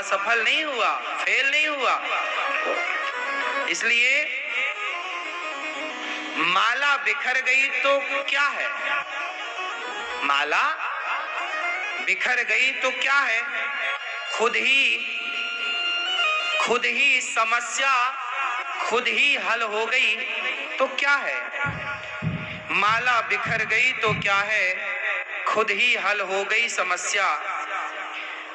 असफल नहीं हुआ, फेल नहीं हुआ। इसलिए माला बिखर गई तो क्या है, माला बिखर गई तो क्या है, खुद ही समस्या खुद ही हल हो गई तो क्या है। माला बिखर गई तो क्या है, खुद ही हल हो गई समस्या।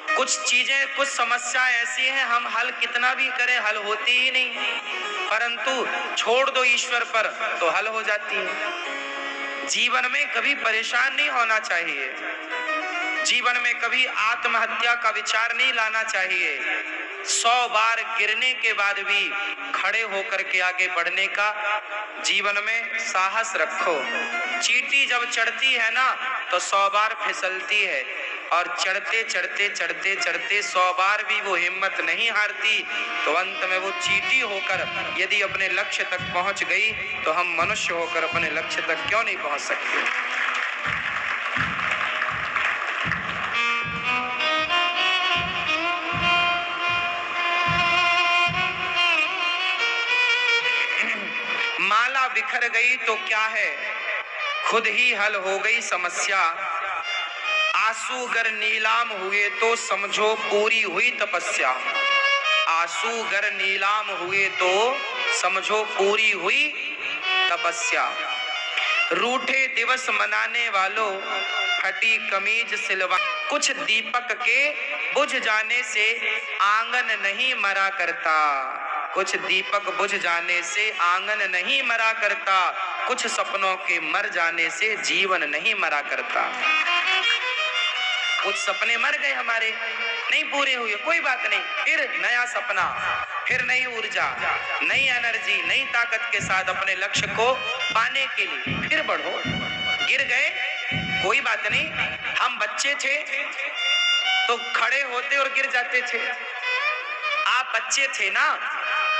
कुछ चीजें, कुछ समस्या ऐसी हैं हम हल कितना भी करें हल होती ही नहीं, परंतु छोड़ दो ईश्वर पर तो हल हो जाती है। जीवन में कभी परेशान नहीं होना चाहिए, जीवन में कभी आत्महत्या का विचार नहीं लाना चाहिए। 100 बार गिरने के बाद भी खड़े होकर के आगे बढ़ने का जीवन में साहस रखो। चींटी जब चढ़ती है ना तो 100 बार फिसलती है, और चढ़ते चढ़ते चढ़ते चढ़ते 100 बार भी वो हिम्मत नहीं हारती, तो अंत में वो चींटी होकर यदि अपने लक्ष्य तक पहुंच गई तो हम मनुष्य होकर अपने लक्ष्य तक क्यों नहीं पहुंच सकते। माला बिखर गई तो क्या है, खुद ही हल हो गई समस्या। आंसू गर नीलाम हुए तो समझो पूरी हुई तपस्या। आंसू गर नीलाम हुए तो समझो पूरी हुई तपस्या। रूठे दिवस मनाने वालों फटी कमीज सिलवा। कुछ दीपक के बुझ जाने से आंगन नहीं मरा करता। कुछ दीपक बुझ जाने से आंगन नहीं मरा करता। कुछ सपनों के मर जाने से जीवन नहीं मरा करता। कुछ सपने मर गए हमारे, नहीं पूरे हुए, कोई बात नहीं, फिर नया सपना, फिर नई ऊर्जा, नई एनर्जी, नई ताकत के साथ अपने लक्ष्य को पाने के लिए फिर बढ़ो। गिर गए कोई बात नहीं, हम बच्चे थे तो खड़े होते और गिर जाते थे। आप बच्चे थे ना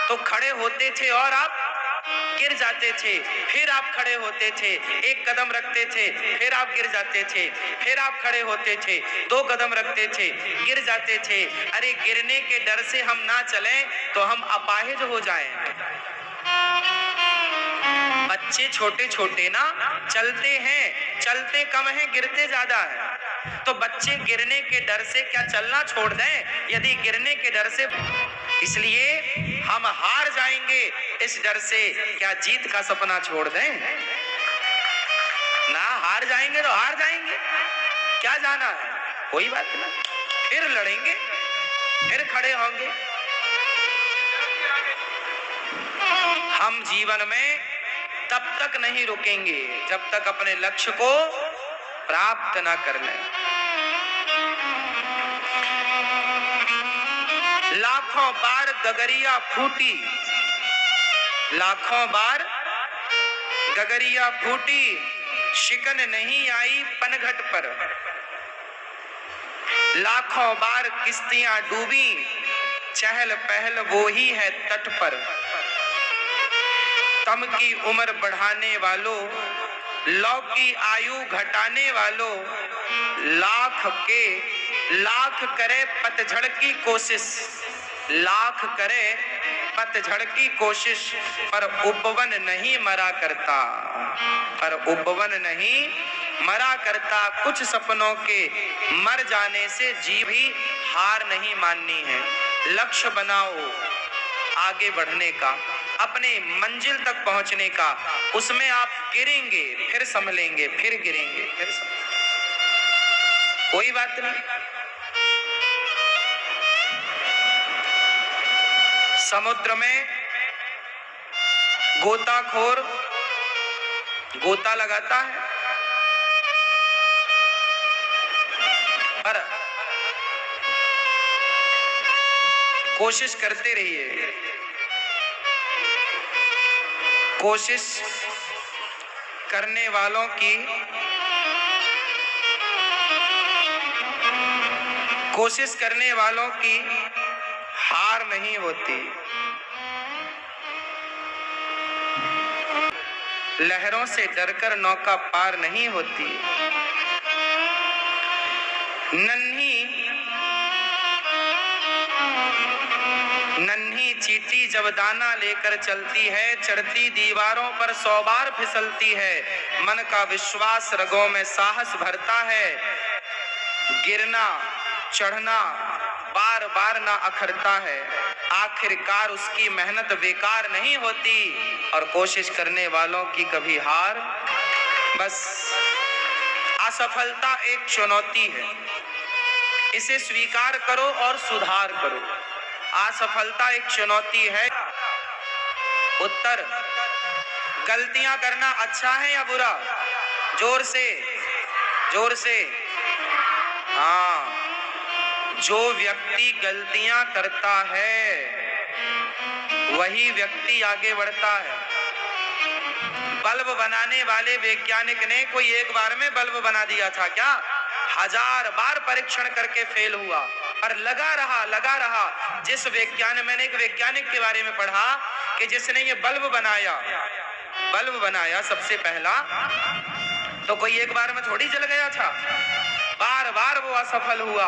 तो खड़े होते थे और आप गिर जाते थे, फिर आप खड़े होते थे, एक कदम रखते थे, फिर आप गिर जाते थे, फिर आप खड़े होते थे, 2 कदम रखते थे, गिर जाते थे। अरे गिरने के डर से हम ना चलें तो हम अपाहिज हो जाएं। बच्चे छोटे छोटे ना चलते हैं, चलते कम हैं, गिरते ज्यादा है। तो बच्चे गिरने के डर से क्या चलना छोड़ दें? यदि गिरने के डर से, इसलिए हम हार जाएंगे इस डर से क्या जीत का सपना छोड़ दें? ना, हार जाएंगे तो हार जाएंगे, क्या जाना है, कोई बात नहीं, फिर लड़ेंगे, फिर खड़े होंगे। हम जीवन में तब तक नहीं रुकेंगे जब तक अपने लक्ष्य को प्राप्त ना कर लें। लाखों बार गगरिया फूटी, लाखों बार गगरिया फूटी, शिकन नहीं आई पनघट पर। लाखों बार किश्तियां डूबी, चहल पहल वो ही है तट पर। तम की उम्र बढ़ाने वालों, लौ की आयु घटाने वालों, लाख करे पतझड़ की कोशिश, लाख करे पतझड़ की कोशिश, पर उपवन नहीं मरा करता, पर उपवन नहीं मरा करता। कुछ सपनों के मर जाने से जीव ही हार नहीं माननी है। लक्ष्य बनाओ आगे बढ़ने का, अपने मंजिल तक पहुंचने का। उसमें आप गिरेंगे फिर संभलेंगे, फिर गिरेंगे फिर संभलेंगे, कोई बात नहीं। समुद्र में गोताखोर गोता लगाता है, पर कोशिश करते रहिए। कोशिश करने वालों की, कोशिश करने वालों की हार नहीं होती। लहरों से डरकर नौका पार नहीं होती। नन्ही चींटी जब दाना लेकर चलती है, चढ़ती दीवारों पर 100 बार फिसलती है। मन का विश्वास रगों में साहस भरता है, गिरना चढ़ना बार बार ना अखरता है। आखिरकार उसकी मेहनत बेकार नहीं होती और कोशिश करने वालों की कभी हार। बस असफलता एक चुनौती है, इसे स्वीकार करो और सुधार करो। असफलता एक चुनौती है। उत्तर, गलतियां करना अच्छा है या बुरा? जोर से, जोर से। हाँ, जो व्यक्ति गलतियां करता है वही व्यक्ति आगे बढ़ता है। बल्ब बनाने वाले वैज्ञानिक ने कोई एक बार में बल्ब बना दिया था क्या? 1000 बार परीक्षण करके फेल हुआ और लगा रहा। मैंने एक वैज्ञानिक के बारे में पढ़ा कि जिसने ये बल्ब बनाया सबसे पहला, तो कोई एक बार में थोड़ी जल गया था। बार बार वो असफल हुआ,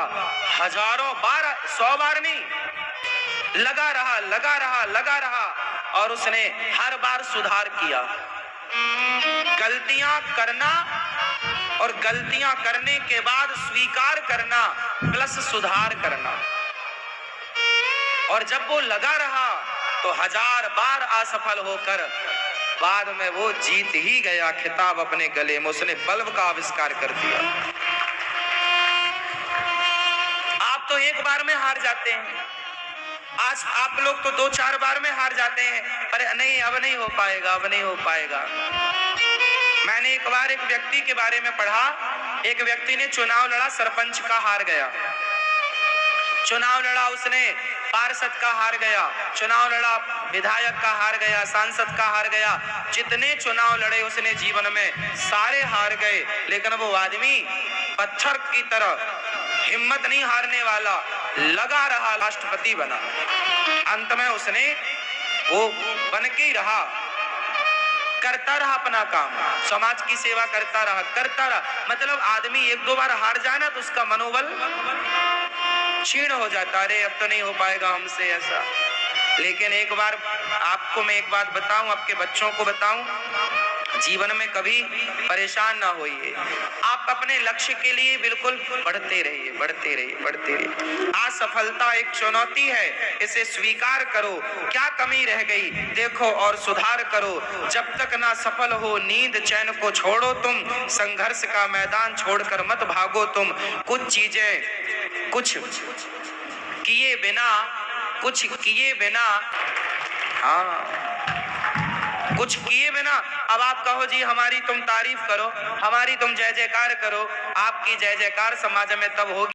हजारों बार, 100 बार नहीं, लगा रहा और उसने हर बार सुधार किया। गलतियां करना और गलतियां करने के बाद स्वीकार करना प्लस सुधार करना। और जब वो लगा रहा तो 1000 बार असफल होकर बाद में वो जीत ही गया खिताब अपने गले में। उसने बल्ब का आविष्कार कर दिया। आप तो एक बार में हार जाते हैं, आज आप लोग तो 2-4 बार में हार जाते हैं, पर नहीं, अब नहीं हो पाएगा। मैंने एक बार एक व्यक्ति के बारे में पढ़ा, एक व्यक्ति ने चुनाव लड़ा, सरपंच का हार गया। चुनाव लड़ा उसने, पार्षद का हार गया। चुनाव लड़ा, विधायक का हार गया, सांसद का हार गया। जितने चुनाव लड़े उसने जीवन में सारे हार गए, लेकिन वो आदमी पत्थर की तरह हिम्मत नहीं हारने वाला, लगा रहा, राष्ट्रपति बना। अंत में उसने वो बन के ही रहा, करता रहा अपना काम, समाज की सेवा करता रहा। मतलब आदमी 1-2 बार हार जाए ना तो उसका मनोबल क्षीण हो जाता, अरे अब तो नहीं हो पाएगा हमसे ऐसा। लेकिन एक बार आपको मैं एक बात बताऊं, आपके बच्चों को बताऊं, जीवन में कभी परेशान ना होइए। आप अपने लक्ष्य के लिए बिल्कुल बढ़ते रहिए। असफलता एक चुनौती है, इसे स्वीकार करो। क्या कमी रह गई देखो और सुधार करो। जब तक ना सफल हो नींद चैन को छोड़ो तुम, संघर्ष का मैदान छोड़कर मत भागो तुम। कुछ चीजें कुछ किए बिना अब आप कहो जी हमारी तुम तारीफ करो, हमारी तुम जय जयकार करो। आपकी जय जयकार समाज में तब होगी